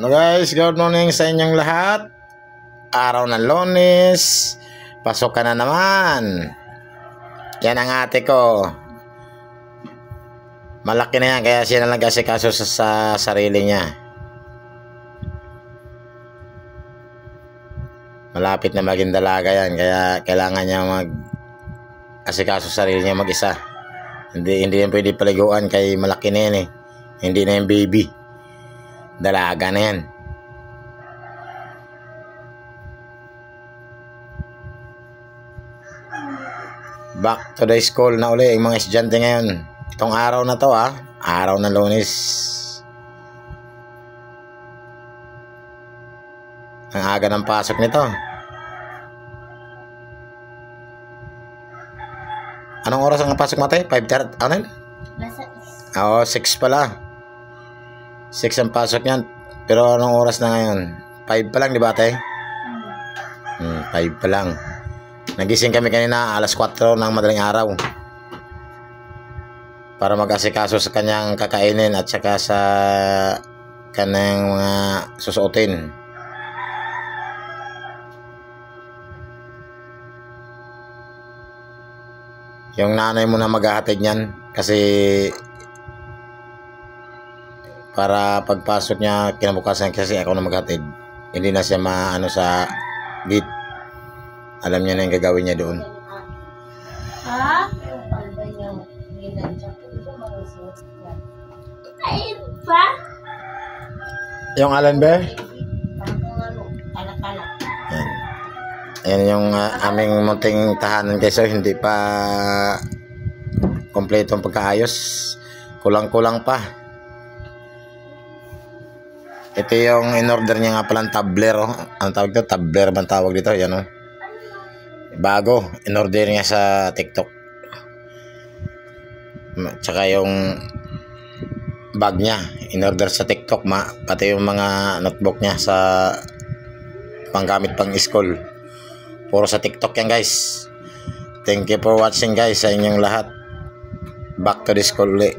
Hello guys, good morning sa inyong lahat. Araw ng Lunes, pasok ka na naman. Yan ang ate ko. Malaki na yan, kaya siya na nag-asikaso sa sarili niya. Malapit na maging dalaga yan, kaya kailangan niya mag-asikaso sa sarili niya mag-isa. Hindi yan pwede paliguan kay malaki na yan eh. Hindi na yung baby. Dalaga na yan. Back to the school na uli yung mga estudyante ngayon. Itong araw na to araw ng Lunes. Ang aga ng pasok nito. Anong oras ang pasok mo tayo? 5:30? Ano yun? Oo, 6 pala. 6 ang pasok niyan. Pero anong oras na ngayon? 5 pa lang, di ba tayo? 5 pa lang. Nagising kami kanina alas 4 ng madaling araw para mag-asikaso sa kanyang kakainin at saka sa kanyang mga susuotin. Yung nanay mo na maghahatid niyan kasi para pagpasok niya kinabukasan kasi ako na maghatid. Hindi na siya maano sa gate. Alam niya na yung gagawin niya doon. Ha? Ay ba? Yung Alan ba? Anak-anak. Ayan yung aming munting tahanan guys. So, hindi pa kompleto ang pagkaayos. Kulang-kulang pa. Ito yung in-order niya nga palang tabler. Ang tawag dito? Tabler bang tawag dito? Yan bago. In-order niya sa TikTok. Tsaka yung bag niya. In-order sa TikTok. Pati yung mga notebook niya sa panggamit pang school. Puro sa TikTok yan guys. Thank you for watching guys sa inyong lahat. Back to the school ulit.